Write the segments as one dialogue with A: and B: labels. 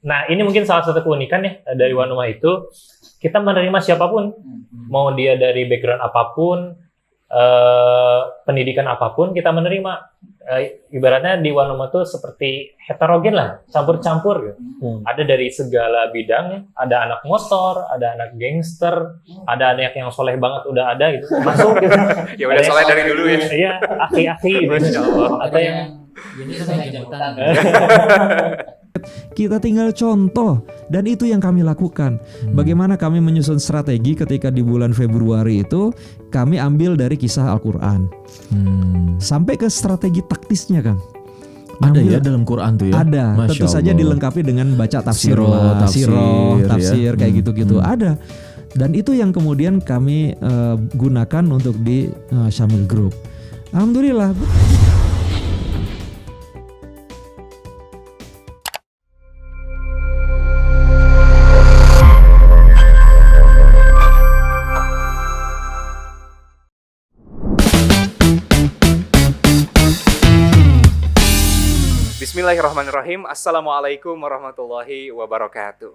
A: Nah, ini mungkin salah satu keunikan ya dari One Umah itu, kita menerima siapapun, mau dia dari background apapun, pendidikan apapun, kita menerima. Ibaratnya di One Umah itu seperti heterogen lah, campur-campur gitu. Ada dari segala bidang, ada anak motor, ada anak gangster, ada anak yang soleh banget udah ada gitu, masuk gitu.
B: Ya udah soleh dari dulu ya.
A: Iya, aki-aki gitu. Ada yang
C: ini saya jemputan.
D: Kita tinggal contoh, dan itu yang kami lakukan. Bagaimana kami menyusun strategi ketika di bulan Februari itu kami ambil dari kisah Al-Quran sampai ke strategi taktisnya, Kang.
E: Ada ya dalam Quran tuh ya?
D: Ada, tentu saja dilengkapi dengan baca tafsir, tafsir kayak gitu-gitu. Ada, dan itu yang kemudian kami gunakan untuk di Syamil Group. Alhamdulillah.
B: Bismillahirrahmanirrahim. Assalamualaikum warahmatullahi wabarakatuh.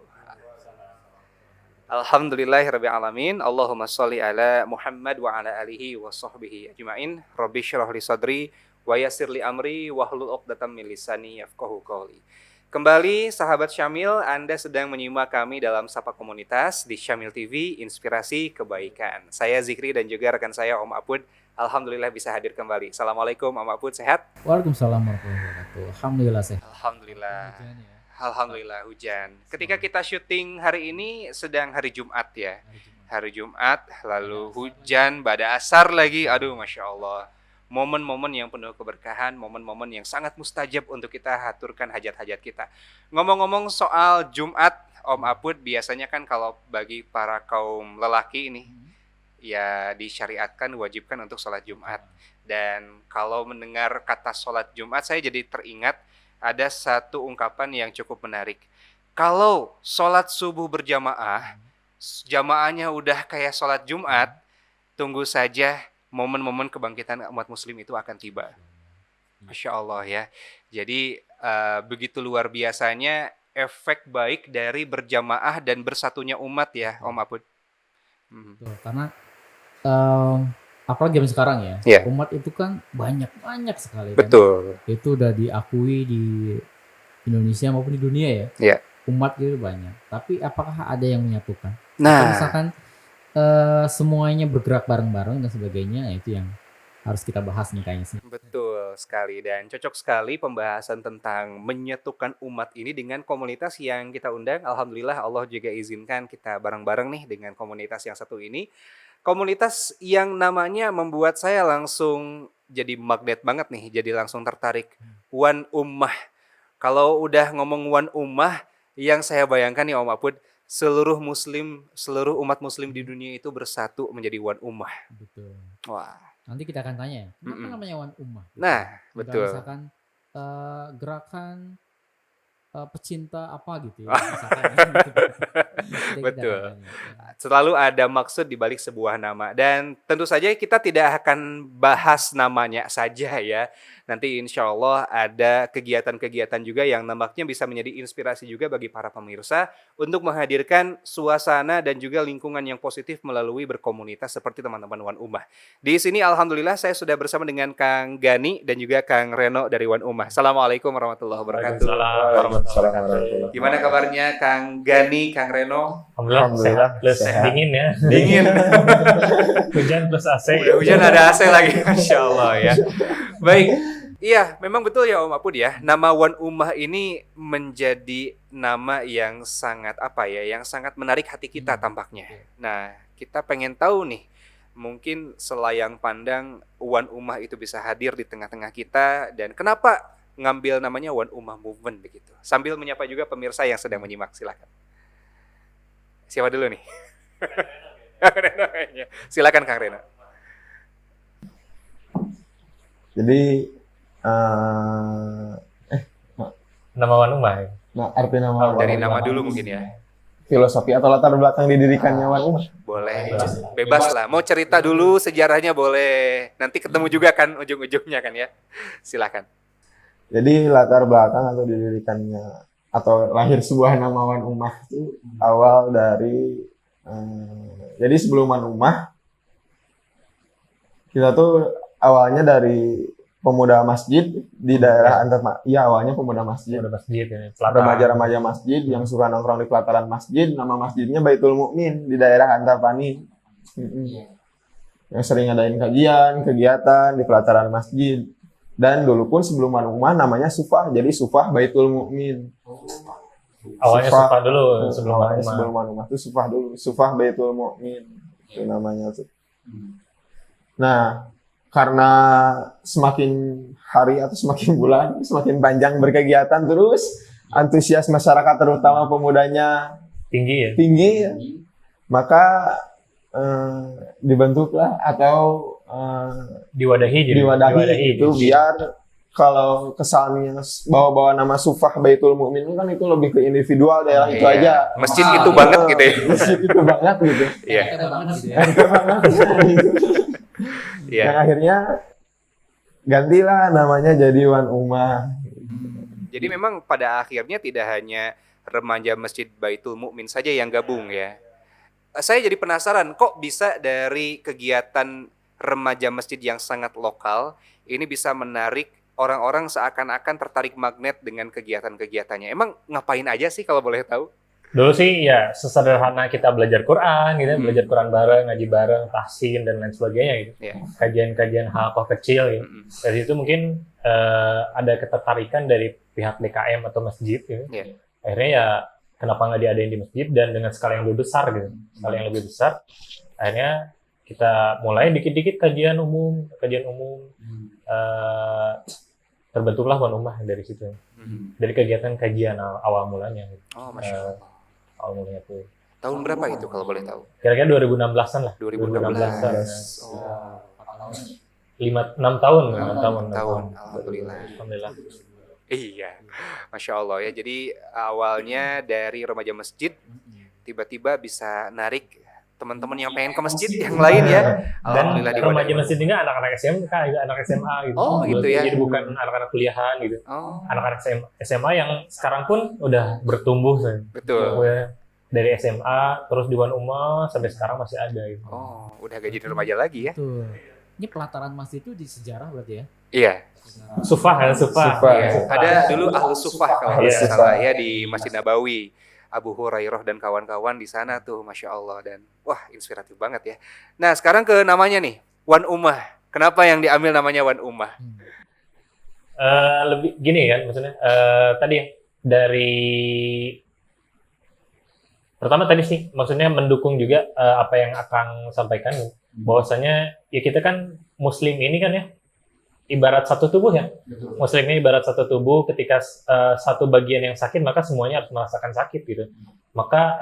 B: Alhamdulillahirabbil alamin. Allahumma shalli ala Muhammad wa ala alihi wa sahbihi ajmain. Rabbi shrah li sadri wa yassir li amri wahlul 'uqdatam min lisani yafqahu qawli. Kembali sahabat Syamil, Anda sedang menyimak kami dalam Sapa Komunitas di Syamil TV, Inspirasi Kebaikan. Saya Zikri dan juga rekan saya Om Apud. Alhamdulillah bisa hadir kembali. Assalamualaikum Om Apud, sehat?
C: Waalaikumsalam warahmatullahi wabarakatuh. Alhamdulillah sehat.
B: Alhamdulillah.
C: Hujan ya.
B: Alhamdulillah hujan. Ketika kita syuting hari ini sedang hari Jumat ya. Hari Jumat, lalu hujan, pada asar lagi. Aduh, Masya Allah. Momen-momen yang penuh keberkahan, momen-momen yang sangat mustajab untuk kita haturkan hajat-hajat kita. Ngomong-ngomong soal Jumat, Om Apud, biasanya kan kalau bagi para kaum lelaki ini, ya disyariatkan, wajibkan untuk sholat Jumat. Dan kalau mendengar kata sholat Jumat, saya jadi teringat ada satu ungkapan yang cukup menarik. Kalau sholat subuh berjamaah, jamaahnya udah kayak sholat Jumat, tunggu saja momen-momen kebangkitan umat muslim itu akan tiba. Masya Allah ya. Jadi begitu luar biasanya efek baik dari berjamaah dan bersatunya umat ya, Om Apud.
C: Betul, karena apalagi zaman sekarang ya, umat itu kan banyak sekali kan.
B: Betul.
C: Itu udah diakui di Indonesia maupun di dunia ya.
B: Iya.
C: Umat itu banyak. Tapi apakah ada yang menyatukan?
B: Nah,
C: kalau misalkan semuanya bergerak bareng-bareng dan sebagainya, itu yang harus kita bahas nih kayaknya sih.
B: Betul sekali, dan cocok sekali pembahasan tentang menyatukan umat ini dengan komunitas yang kita undang. Alhamdulillah Allah juga izinkan kita bareng-bareng nih dengan komunitas yang satu ini. Komunitas yang namanya membuat saya langsung jadi magnet banget nih, jadi langsung tertarik. One Ummah. Kalau udah ngomong One Ummah, yang saya bayangkan nih Om Apud, seluruh umat muslim di dunia itu bersatu menjadi One Ummah.
C: Betul.
B: Wah.
C: Nanti kita akan tanya, kenapa namanya One Ummah?
B: Nah, betul.
C: Misalkan gerakan pecinta apa gitu ya.
B: Betul. Selalu ada maksud di balik sebuah nama, dan tentu saja kita tidak akan bahas namanya saja ya. Nanti insya Allah ada kegiatan-kegiatan juga yang nampaknya bisa menjadi inspirasi juga bagi para pemirsa untuk menghadirkan suasana dan juga lingkungan yang positif melalui berkomunitas seperti teman-teman One Ummah. Di sini alhamdulillah saya sudah bersama dengan Kang Gani dan juga Kang Reno dari One Ummah. Assalamualaikum warahmatullahi wabarakatuh.
A: Waalaikumsalam.
B: Gimana kabarnya Kang Gani, Kang Reno?
A: Alhamdulillah plus dingin ya.
B: Dingin.
A: Hujan plus AC.
B: Hujan ada AC lagi, Masya Allah ya. Baik. Iya, memang betul ya Om Apud ya. Nama One Ummah ini menjadi nama yang sangat yang sangat menarik hati kita tampaknya. Nah, kita pengen tahu nih, mungkin selayang pandang One Ummah itu bisa hadir di tengah-tengah kita, dan kenapa ngambil namanya One Ummah Movement begitu. Sambil menyapa juga pemirsa yang sedang menyimak, silakan. Siapa dulu nih? Silakan Kang Reno.
F: Jadi
A: Nama One Ummah ya?
F: nah, arti nama
B: Dari nama dulu mungkin ya.
F: Filosofi atau latar belakang didirikannya One Ummah.
B: Boleh, bebas lah. Mau cerita dulu sejarahnya boleh. Nanti ketemu juga kan ujung-ujungnya kan ya. Silakan.
F: Jadi latar belakang atau didirikannya atau lahir sebuah nama Wan Ummah itu awal dari jadi sebelum Wan Ummah kita tuh awalnya dari pemuda masjid di daerah awalnya pemuda masjid.
A: Udah masjid ini.
F: Remaja-remaja masjid yang suka nongkrong di pelataran masjid, nama masjidnya Baitul Mukmin di daerah Antapani. Yang sering ngadain kajian, kegiatan di pelataran masjid. Dan dulu pun sebelum Wan Ummah namanya Sufah, jadi Sufah Baitul Mukmin.
A: Awalnya Sufah dulu sebelum Wan Ummah.
F: Sebelum Wan Ummah itu Sufah dulu, Sufah Baitul Mukmin itu namanya tuh. Nah, karena semakin hari atau semakin bulan, semakin panjang berkegiatan terus, antusias masyarakat terutama pemudanya tinggi ya. Maka dibentuklah atau
A: diwadahi
F: itu biar kalau kesannya bawa-bawa nama Sufah Baitul Mukmin kan itu lebih ke individual daerah itu aja.
B: Masjid itu banget gitu ya.
F: Masjid itu banget gitu.
B: Iya.
F: Iya. Yang akhirnya gantilah namanya jadi Wan Ummah.
B: Jadi memang pada akhirnya tidak hanya remaja Masjid Baitul Mukmin saja yang gabung ya. Saya jadi penasaran kok bisa dari kegiatan remaja masjid yang sangat lokal ini bisa menarik orang-orang seakan-akan tertarik magnet dengan kegiatan-kegiatannya. Emang ngapain aja sih kalau boleh tahu?
A: Dulu sih ya sesederhana kita belajar Quran gitu, belajar Quran bareng, ngaji bareng, tahsin dan lain sebagainya gitu. Kajian-kajian halaqah kecil gitu. Dari situ mungkin ada ketertarikan dari pihak DKM atau masjid gitu. Akhirnya ya kenapa nggak diadain di masjid dan dengan skala yang lebih besar gitu. Skala yang lebih besar. Akhirnya kita mulai dikit-dikit kajian umum. Terbentuklah Wan Ummah dari situ. Dari kegiatan kajian awal mulanya.
B: Oh, Masya Allah.
A: Awal mulanya tuh.
B: Tahun berapa itu kalau boleh tahu?
A: Kira-kira 2016-an lah.
B: 2016.
A: 6 tahun.
B: Alhamdulillah. Iya, Masya Allah ya. Jadi awalnya dari remaja masjid, tiba-tiba bisa narik teman-teman yang pengen ke masjid yang lain ya.
A: Dan remaja masjid ini anak-anak SMK, anak SMA gitu.
B: Oh gitu ya.
A: Jadi bukan anak-anak kuliahan gitu. Anak-anak SMA yang sekarang pun udah bertumbuh.
B: Betul.
A: Dari SMA terus di Wan Ummah sampai sekarang masih ada gitu.
B: Oh, udah gak jadi remaja lagi ya.
C: Betul. Ini pelataran masjid itu di sejarah berarti ya?
B: Iya.
A: Sufah.
B: Ada dulu Ahlus Sufah kalau tidak salah ya di Masjid Nabawi. Abu Hurairah dan kawan-kawan di sana tuh, Masya Allah. Dan wah, inspiratif banget ya. Nah, sekarang ke namanya nih, Wan Ummah. Kenapa yang diambil namanya Wan Ummah?
A: Lebih gini kan, maksudnya tadi dari pertama tadi sih, maksudnya mendukung juga apa yang Akang sampaikan, bahwasanya ya kita kan Muslim ini kan ya, ibarat satu tubuh ya. Muslimnya ibarat satu tubuh, ketika satu bagian yang sakit maka semuanya harus merasakan sakit gitu. Maka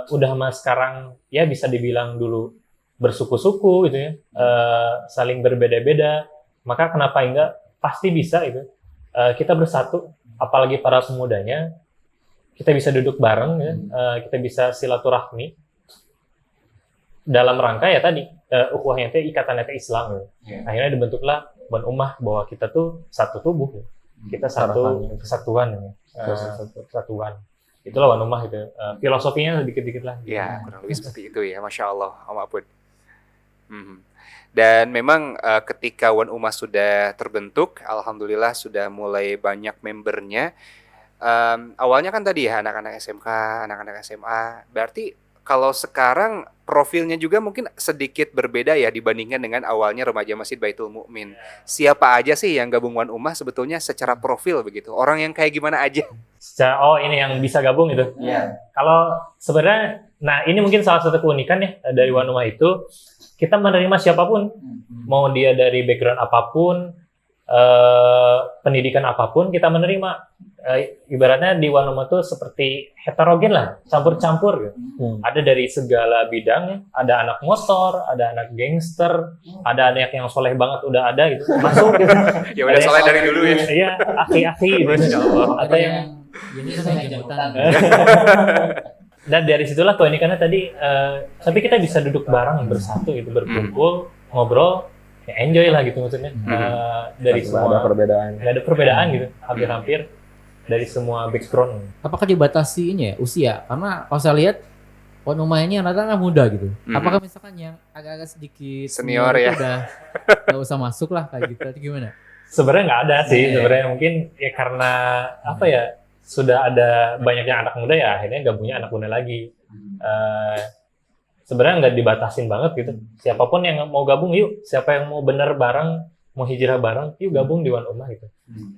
A: udah mas sekarang ya bisa dibilang dulu bersuku-suku gitu ya, saling berbeda-beda. Maka kenapa enggak, pasti bisa itu. Kita bersatu, apalagi para pemudanya, kita bisa duduk bareng ya, kita bisa silaturahmi dalam rangka ya tadi ukhuwahnya itu ikatannya itu Islam gitu. Akhirnya dibentuklah Wan Ummah, bahwa kita tuh satu tubuh, kita satu kesatuan, kesatuan. Itulah Wan Ummah gitu. Filosofinya sedikit-dikit lah.
B: Ya, kurang lebih seperti itu ya, Masya Allah, ampun. Dan memang ketika Wan Ummah sudah terbentuk, alhamdulillah sudah mulai banyak membernya. Awalnya kan tadi ya anak-anak SMK, anak-anak SMA. Berarti kalau sekarang profilnya juga mungkin sedikit berbeda ya dibandingkan dengan awalnya remaja Masjid Baitul Mukmin. Siapa aja sih yang gabung Wan Ummah sebetulnya secara profil begitu? Orang yang kayak gimana aja?
A: Oh, ini yang bisa gabung itu. Iya. Kalau sebenarnya, nah ini mungkin salah satu keunikan ya dari Wan Ummah itu, kita menerima siapapun, mau dia dari background apapun, pendidikan apapun, kita menerima. Ibaratnya di Wan Ummah tuh seperti heterogen lah, campur-campur gitu. Ada dari segala bidang, ada anak motor, ada anak gangster, ada anak yang soleh banget udah ada gitu, masuk gitu.
B: Ya udah soleh dari dulu ya.
A: Iya, aki-aki gitu. Ada yang
C: ini saya jemputan.
A: Dan dari situlah keunikannya tadi, tapi kita bisa duduk bareng bersatu gitu, berkumpul, ngobrol, ya enjoy lah gitu maksudnya. Dari semua
F: ada perbedaan.
A: Nggak ada perbedaan gitu, hampir-hampir. dari semua background.
C: Apakah dibatasi ini ya usia? Karena kalau saya lihat tuan rumah ini rata-rata muda gitu. Apakah misalkan yang agak-agak sedikit
B: Senior
C: itu
B: ya.
C: udah nggak usah masuk lah kayak gitu atau gimana?
A: Sebenarnya nggak ada sih,
C: Iya.
A: sebenarnya mungkin ya karena apa ya, sudah ada banyaknya anak muda ya akhirnya gabungnya anak muda lagi. Sebenarnya nggak dibatasin banget gitu. Siapapun yang mau gabung yuk, siapa yang mau bener bareng, mau hijrah bareng, yuk gabung di Wan Ummah gitu.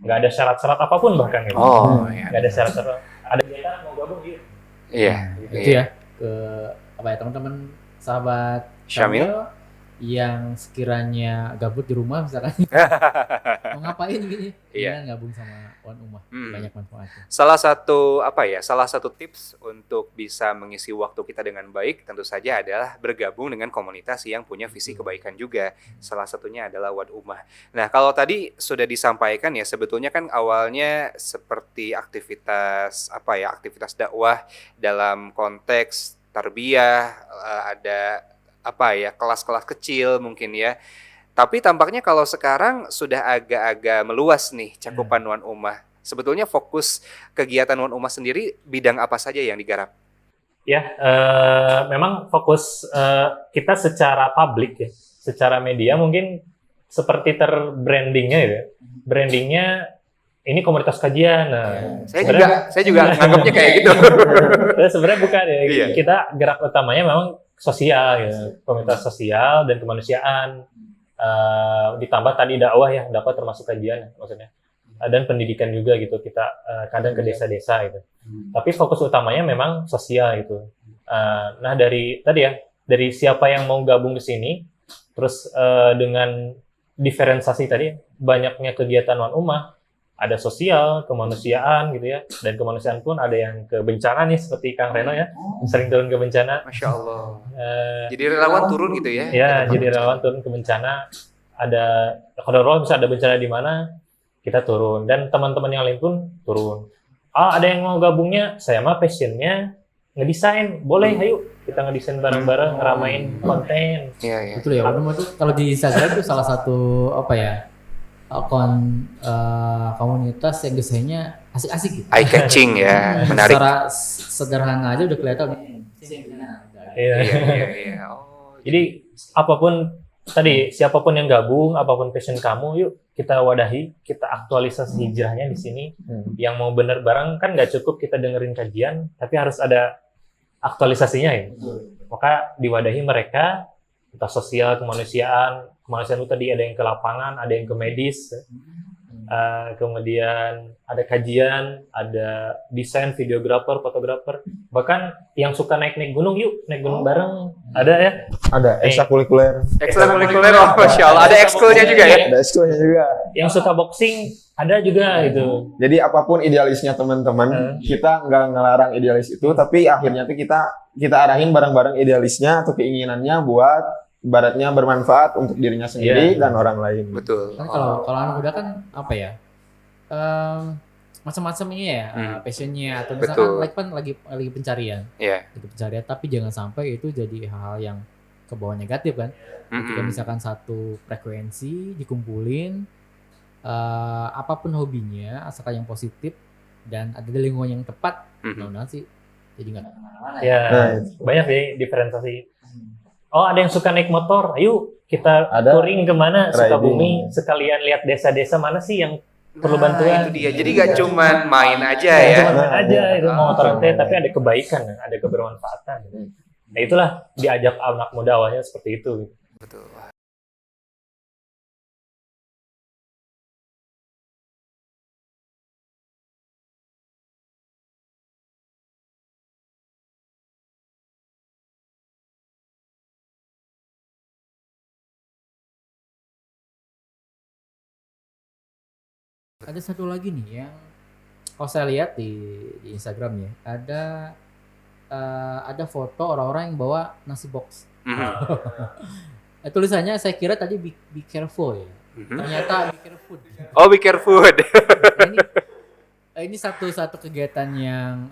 A: Nggak ada syarat-syarat apapun bahkan gitu.
B: Oh, iya.
A: Nggak ada syarat-syarat. Ada kegiatan mau gabung yuk.
B: Iya.
C: Itu ya ke apa ya teman-teman sahabat
B: Syamil?
C: yang sekiranya gabut di rumah misalkan mau ngapain gini?
B: Iya.
C: Jangan gabung sama Wan Ummah. Banyak manfaatnya.
B: Salah satu tips untuk bisa mengisi waktu kita dengan baik tentu saja adalah bergabung dengan komunitas yang punya visi kebaikan juga. Salah satunya adalah Wan Ummah. Nah, kalau tadi sudah disampaikan ya, sebetulnya kan awalnya seperti aktivitas dakwah dalam konteks tarbiyah, ada kelas-kelas kecil mungkin ya. Tapi tampaknya kalau sekarang sudah agak-agak meluas nih cakupan Wan Ummah. Sebetulnya fokus kegiatan Wan Ummah sendiri bidang apa saja yang digarap?
A: Ya, memang fokus kita secara publik ya, secara media mungkin seperti terbrandingnya ya. Brandingnya ini komunitas kajian. Nah,
B: Saya juga nganggapnya kayak gitu.
A: sebenarnya bukan ya.
B: Iya.
A: Kita gerak utamanya memang sosial ya, komunitas sosial dan kemanusiaan. Ditambah tadi dakwah ya, dakwah termasuk kajian maksudnya. Dan pendidikan juga gitu, kita kadang ke desa-desa gitu. Tapi fokus utamanya memang sosial gitu. Nah dari siapa yang mau gabung di sini, terus dengan diferensiasi tadi banyaknya kegiatan Wan Ummah, ada sosial, kemanusiaan gitu ya, dan kemanusiaan pun ada yang ke bencana nih seperti Kang Reno ya, sering turun ke bencana.
B: Masya Allah. Jadi relawan turun gitu ya?
A: Ya, jadi relawan turun ke bencana. Ada kalau misalnya ada bencana di mana, kita turun, dan teman-teman yang lain pun turun. Ada yang mau gabungnya, saya mah passionnya ngedesain, boleh, ayo kita ngedesain bareng-bareng, ngeramein konten.
B: Iya.
C: Betul ya, Wan Ummah tuh kalau di Instagram itu salah satu akun komunitas yang desainnya asik-asik gitu.
B: Eye catching ya, menarik.
C: Secara sederhana aja udah kelihatan.
A: Iya.
B: Iya. Oh,
A: Jadi siapapun yang gabung, apapun passion kamu, yuk kita wadahi, kita aktualisasi hijrahnya di sini. Yang mau bener bareng kan nggak cukup kita dengerin kajian, tapi harus ada aktualisasinya ya. Maka diwadahi mereka, entah sosial, kemanusiaan itu tadi ada yang ke lapangan, ada yang ke medis, kemudian ada kajian, ada desain, videografer, fotografer, bahkan yang suka naik gunung, yuk naik gunung bareng, ada ya.
F: Ada ekstrakurikuler.
B: ekstrakurikuler, oh Masya Allah. Ada ekskulnya juga ya?
F: Ada ekskulnya juga.
A: Yang suka boxing ada juga gitu.
F: Jadi apapun idealisnya teman-teman, kita nggak ngelarang idealis itu, tapi akhirnya tuh kita arahin bareng-bareng idealisnya atau keinginannya buat ibaratnya bermanfaat untuk dirinya sendiri dan orang lain.
B: Betul.
C: Kan kalau anak muda kan macam-macam ini ya passionnya atau misalkan lagi pencarian.
B: Iya.
C: Lagi pencarian, tapi jangan sampai itu jadi hal-hal yang ke bawah negatif kan. Ketika misalkan satu frekuensi dikumpulin, apapun hobinya asalkan yang positif dan ada di lingkungan yang tepat, mudah-mudahan sih jadi nggak kemana-mana
A: ya. Banyak sih diferensiasi. Ada yang suka naik motor, ayo kita touring kemana, Sukabumi, sekalian lihat desa-desa mana sih yang perlu bantuan.
B: Itu dia. Jadi nggak cuma main aja ya.
A: Cuma main aja itu motor tapi ada kebaikan, ada kebermanfaatan. Nah itulah diajak anak muda awalnya seperti itu.
B: Betul.
C: Ada satu lagi nih yang kalau saya lihat di Instagram ya, ada foto orang-orang yang bawa nasi box. Tulisannya saya kira tadi be careful ya. Ternyata be careful.
B: Oh, be careful.
C: Ini satu kegiatan yang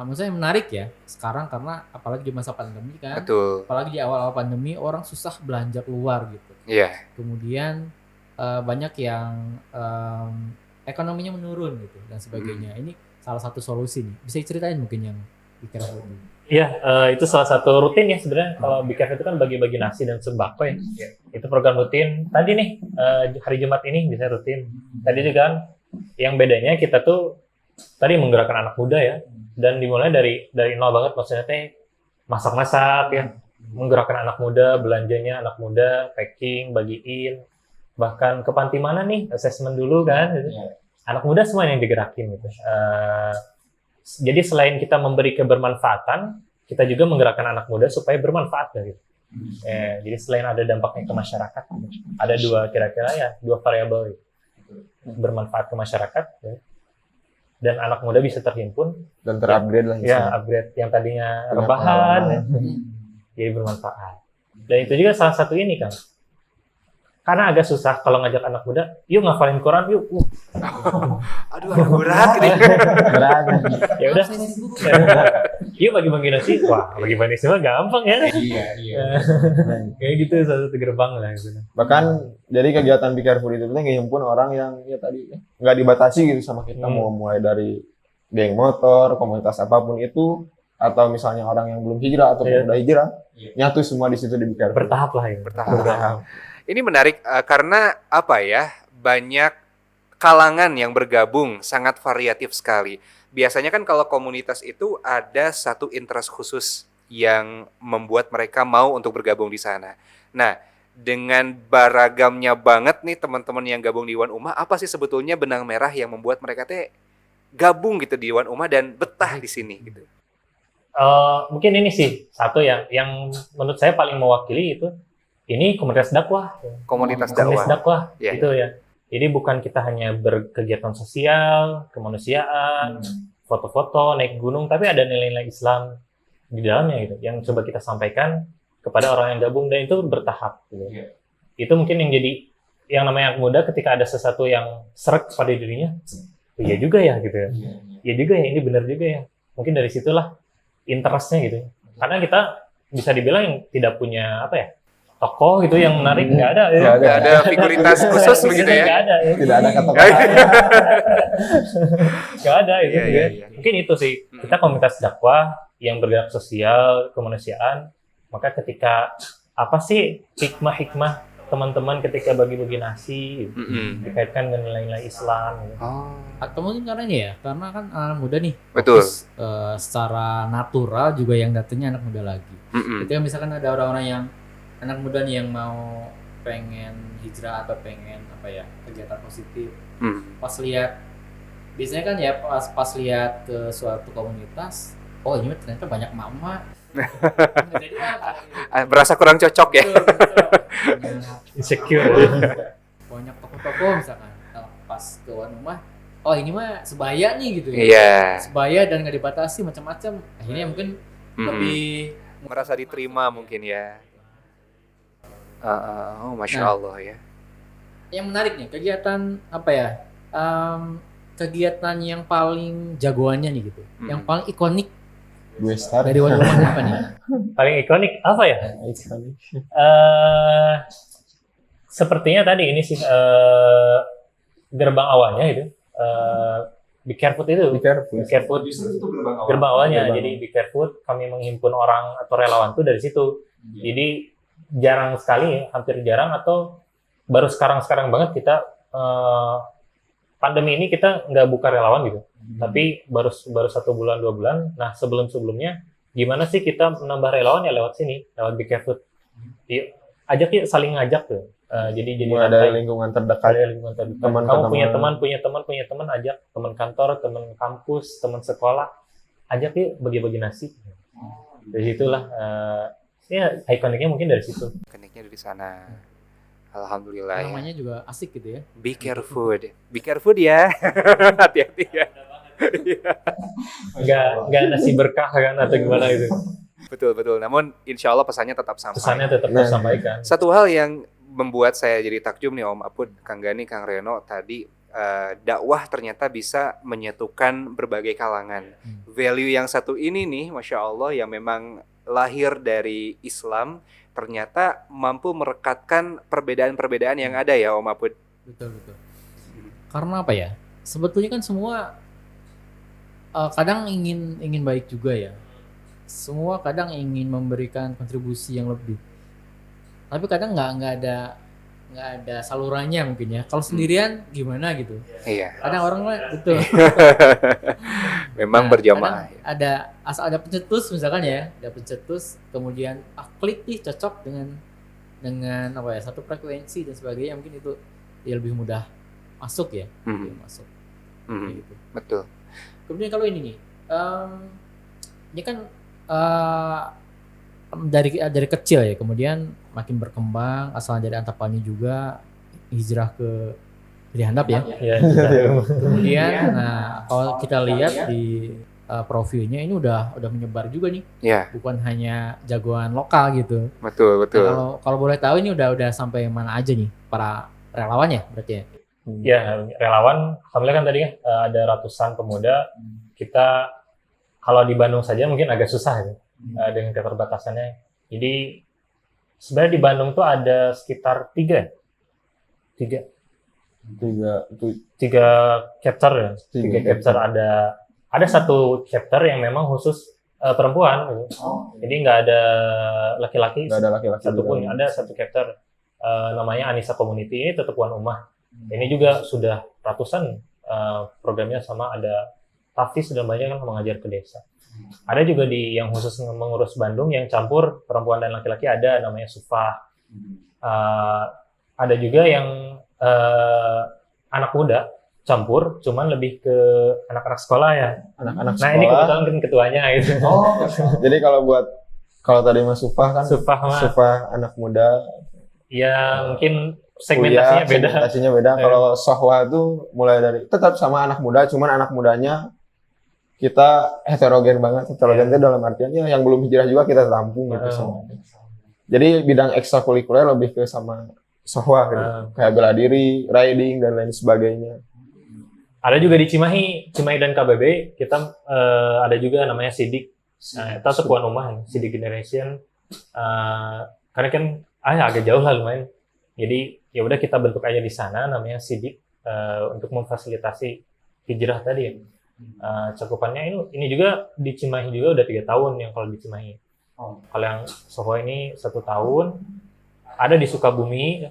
C: maksudnya menarik ya sekarang, karena apalagi di masa pandemi kan.
B: Betul.
C: Apalagi di awal-awal pandemi orang susah belanja keluar gitu.
B: Iya.
C: Kemudian banyak yang ekonominya menurun gitu dan sebagainya. Ini salah satu solusi nih. Bisa diceritain mungkin yang Be Careful ini?
A: Iya, itu salah satu rutin ya sebenarnya. Kalau Be Careful itu kan bagi-bagi nasi dan sembako ya. Itu program rutin. Tadi nih hari Jumat ini bisa rutin. Tadi juga kan yang bedanya kita tuh tadi menggerakkan anak muda ya, dan dimulai dari nol banget, maksudnya teh masak-masak ya, menggerakkan anak muda, belanjanya anak muda, packing, bagiin, bahkan ke panti mana nih, assessment dulu kan, gitu. Anak muda semua yang digerakin gitu. Jadi selain kita memberi kebermanfaatan, kita juga menggerakkan anak muda supaya bermanfaat gitu. Jadi selain ada dampaknya ke masyarakat, ada dua variabel gitu. Bermanfaat ke masyarakat ya, dan anak muda bisa terhimpun
F: Dan terupgrade lah.
A: ya, upgrade yang tadinya rebahan ya, jadi bermanfaat. Dan itu juga salah satu ini kan, karena agak susah kalau ngajak anak muda, yuk ngafalin Quran yuk.
B: Aduh, berat gitu.
F: Berat.
A: Ya udah, yuk bagi-bagi nasi. Wah, bagi-bagi nasi mah gampang ya.
B: Iya.
A: Kayak gitu, salah satu gerbang lah gitu.
F: Bahkan jadi kegiatan Be Careful itu tuh ngehimpun orang yang ya tadi nggak dibatasi gitu sama kita, mau mulai dari geng motor, komunitas apapun itu, atau misalnya orang yang belum hijrah atau udah hijrah, nyatu semua di situ di Be Careful.
A: Bertahap lah ya.
B: Bertahap. Ini menarik karena apa ya? Banyak kalangan yang bergabung, sangat variatif sekali. Biasanya kan kalau komunitas itu ada satu interest khusus yang membuat mereka mau untuk bergabung di sana. Nah, dengan beragamnya banget nih teman-teman yang gabung di Iwan Ummah, apa sih sebetulnya benang merah yang membuat mereka teh gabung gitu di Iwan Ummah dan betah di sini gitu?
A: Mungkin ini sih satu yang menurut saya paling mewakili itu, ini komunitas dakwah.
B: Komunitas
A: dakwah
B: Ya.
A: itu ya. Jadi bukan kita hanya berkegiatan sosial, kemanusiaan, foto-foto, naik gunung, tapi ada nilai-nilai Islam di dalamnya gitu, yang coba kita sampaikan kepada orang yang gabung, dan itu bertahap gitu. Itu mungkin yang jadi yang namanya anak muda, ketika ada sesuatu yang seret pada dirinya, iya juga ya gitu ya. Iya juga ya, ini benar juga ya. Mungkin dari situlah interestnya gitu. Karena kita bisa dibilang yang tidak punya apa ya, tokoh gitu yang menarik, nggak ada.
B: Nggak ada figuritas khusus begitu ya?
A: Nggak ada.
F: Tidak ada kata-kata.
A: Nggak ada itu
B: Iya,
A: ya.
B: iya.
A: Mungkin itu sih, kita komunitas dakwah yang bergerak sosial, kemanusiaan. Maka ketika apa sih hikmah teman-teman ketika bagi-bagi nasi dikaitkan dengan nilai-nilai Islam gitu.
C: Atau mungkin karena ini ya, karena kan anak muda nih,
B: Betul.
C: fokus, secara natural juga yang datangnya anak muda lagi. Ketika misalkan ada orang-orang yang anak muda nih yang mau pengen hijrah atau pengen apa ya, kegiatan positif, pas lihat, biasanya kan ya pas lihat ke suatu komunitas, oh ini ternyata banyak mama. Jadi
B: Berasa kurang cocok ya?
A: Insecure.
C: banyak toko-toko misalkan, pas ke Iwan Ummah, oh ini mah sebaya nih gitu ya.
B: Iya.
C: Sebaya dan nggak dibatasi macam-macam. Akhirnya mungkin lebih
B: Merasa diterima mungkin ya. Masya
C: Nah.
B: Allah ya.
C: yang menarik nih kegiatan apa ya? Kegiatan yang paling jagoannya nih gitu, yang paling ikonik
F: Gue star.
C: dari Iwan Ummah apa nih?
A: Paling ikonik apa ya? Sepertinya tadi ini sih gerbang awalnya itu. Be Careful itu.
F: Be Careful.
A: Be Careful. Gerbang awalnya. Jadi Be Careful, kami menghimpun orang atau relawan itu dari situ. Jadi jarang sekali, hampir jarang, atau baru sekarang banget kita pandemi ini kita nggak buka relawan gitu. Tapi baru 1 bulan 2 bulan. Nah, sebelumnya gimana sih kita menambah relawan ya lewat sini, lewat Be Careful. Ajak yuk, saling ngajak tuh. Jadi
F: Mulai dari lingkungan terdekat.
A: ada lingkungan terdekat.
F: Teman ke
A: Kamu
F: teman.
A: punya teman, ajak teman kantor, teman kampus, teman sekolah, ajak yuk bagi-bagi nasi. Dari situlah ya ikoniknya mungkin dari situ.
B: Keniknya dari sana. Alhamdulillah ya.
C: Namanya juga asik gitu ya.
B: Be careful ya. Hati-hati ya.
A: Nggak nasi berkah kan atau gimana gitu.
B: Betul. Namun insya Allah pesannya tetap sampai.
A: Pesannya tetap tersampaikan.
B: Satu hal yang membuat saya jadi takjub nih Om Apud, Kang Gani, Kang Reno tadi, dakwah ternyata bisa menyatukan berbagai kalangan. Value yang satu ini nih, Masya Allah, yang memang lahir dari Islam, ternyata mampu merekatkan perbedaan-perbedaan yang ada ya Om Apud.
C: Betul. Karena apa ya? sebetulnya kan semua kadang ingin baik juga ya. Semua kadang ingin memberikan kontribusi yang lebih. Tapi kadang nggak ada salurannya mungkin ya. Kalau sendirian gimana gitu.
B: Iya.
C: Kadang orang betul.
B: Memang berjamaah.
C: Kadang ada pencetus misalkan ya, ada pencetus kemudian klik nih cocok dengan apa ya, satu frekuensi dan sebagainya, mungkin itu ya lebih mudah masuk ya. Masuk. Gitu.
B: Betul.
C: Kemudian kalau ini nih, ini kan dari kecil ya, kemudian makin berkembang, asal dari Antapani juga hijrah ke Handap ya. Kemudian, nah kalau kita lihat di profilnya ini udah menyebar juga nih.
B: Iya.
C: Bukan hanya jagoan lokal gitu.
B: Betul.
C: Nah, kalau boleh tahu ini udah sampai mana aja nih para relawan ya berarti ya?
A: Ya, relawan, alhamdulillah kan tadi ada ratusan pemuda. Kita kalau di Bandung saja mungkin agak susah ya, dengan keterbatasannya. Jadi sebenarnya di Bandung tuh ada sekitar tiga chapter ya. Tiga chapter, ada satu chapter yang memang khusus perempuan gitu. Jadi nggak ada laki-laki.
F: Nggak ada laki-laki
A: satupun. Ada satu chapter namanya Anissa Community, ini Tetepuan Ummah. Ini juga sudah ratusan programnya, sama ada Tafis, sudah banyak kan mengajar ke desa. Ada juga yang khusus mengurus Bandung yang campur perempuan dan laki-laki, ada namanya Sufah. Ada juga yang anak muda campur, cuman lebih ke anak-anak sekolah ya.
F: Anak-anak
A: Nah
F: sekolah.
A: ini kebetulan kan ketuanya gitu.
F: Jadi kalau tadi Mas Sufah kan, Sufah anak muda.
A: Ya mungkin segmentasinya beda.
F: Segmentasinya beda. Kalau Sohwa itu mulai dari tetap sama anak muda, cuman anak mudanya kita heterogen banget. Heterogen itu dalam artian ya yang belum hijrah juga kita tampung gitu semua. Jadi bidang ekstrakurikuler lebih ke sama Sohwa gitu. Kayak bela diri, riding dan lain sebagainya.
A: Ada juga di Cimahi dan KBB kita ada juga namanya Sidik. Nah, itu Tepuan Ummah, Sidik Generation. Karena kan agak jauh lah lumayan. Jadi ya udah kita bentuk aja di sana namanya Sidik untuk memfasilitasi hijrah tadi ya. Cakupannya ini juga di Cimahi juga udah 3 tahun yang kalau di Cimahi. Kalau yang Soho ini 1 tahun. Ada di Sukabumi,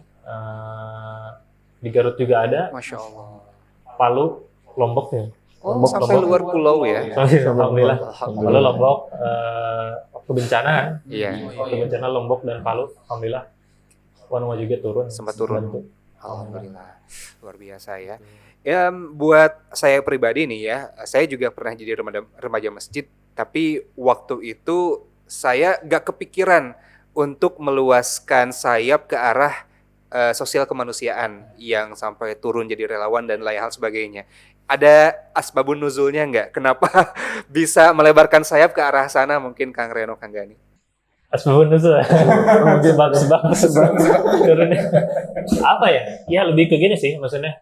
A: di Garut juga ada.
B: Masya Allah.
A: Palu, Lombok ya.
B: Lombok, sampai luar pulau ya.
A: Alhamdulillah. Palu, Lombok, waktu bencana.
B: Iya.
A: Waktu bencana Lombok dan Palu, alhamdulillah. Wanua juga turun.
B: Sempat turun.
A: Bantu.
B: Alhamdulillah. Luar biasa ya. Ya, buat saya pribadi nih ya, saya juga pernah jadi remaja masjid, tapi waktu itu saya gak kepikiran untuk meluaskan sayap ke arah sosial kemanusiaan yang sampai turun jadi relawan dan lain hal sebagainya. Ada asbabun nuzulnya nggak? Kenapa bisa melebarkan sayap ke arah sana? Mungkin Kang Reno, Kang Gani.
A: Asbabun nuzul. Sebab turunnya. Apa ya? Ya lebih ke gini sih, maksudnya.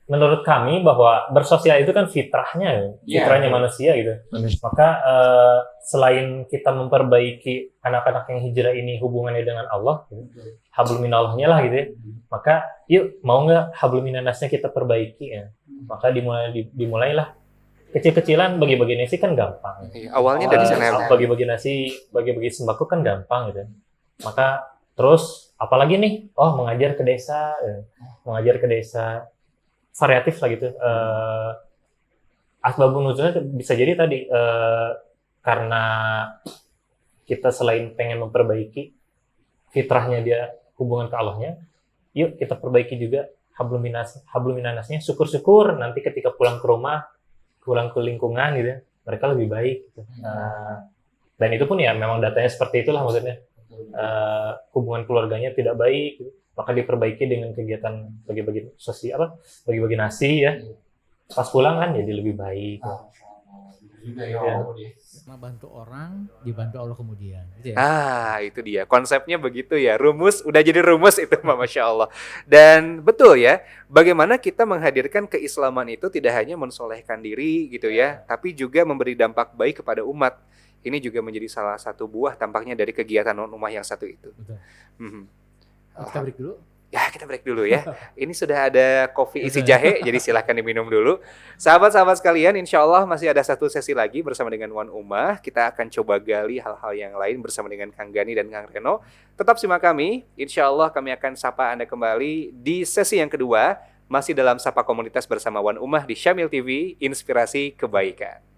A: Menurut kami bahwa bersosial itu kan fitrahnya manusia gitu. Maka selain kita memperbaiki anak-anak yang hijrah ini hubungannya dengan Allah, gitu, hablum minallahnya lah gitu ya. Maka yuk mau nggak hablum minannasnya kita perbaiki ya. Maka dimulailah kecil-kecilan, bagi-bagi nasi kan gampang.
B: Awalnya dari sana.
A: Bagi-bagi nasi, bagi-bagi sembako kan gampang gitu. Maka terus apalagi nih? Oh mengajar ke desa, mengajar ke desa. Variatif lah gitu. Asbabun nuzulnya bisa jadi tadi karena kita selain pengen memperbaiki fitrahnya dia hubungan ke Allahnya, yuk kita perbaiki juga hablum minannasnya. Syukur-syukur nanti ketika pulang ke rumah, pulang ke lingkungan gitu, mereka lebih baik. Gitu. Dan itu pun ya memang datanya seperti itulah maksudnya. Hubungan keluarganya tidak baik. Gitu. Maka diperbaiki dengan kegiatan bagi-bagi bagi-bagi nasi ya. Pas pulang kan jadi lebih baik.
C: Bantu orang, dibantu Allah kemudian. Gitu ya?
B: Itu dia. Konsepnya begitu ya. Rumus, udah jadi rumus itu Masya Allah. Dan betul ya, bagaimana kita menghadirkan keislaman itu tidak hanya mensolehkan diri gitu ya, tapi juga memberi dampak baik kepada umat. Ini juga menjadi salah satu buah tampaknya dari kegiatan non-ummah yang satu itu.
C: Betul. Kita break dulu.
B: Ya, kita break dulu ya. Ini sudah ada kopi isi jahe, jadi silahkan diminum dulu. Sahabat-sahabat sekalian, insya Allah masih ada satu sesi lagi bersama dengan Wan Ummah. Kita akan coba gali hal-hal yang lain bersama dengan Kang Gani dan Kang Reno. Tetap simak kami. Insya Allah kami akan sapa Anda kembali di sesi yang kedua. Masih dalam Sapa Komunitas bersama Wan Ummah di Syamil TV, Inspirasi Kebaikan.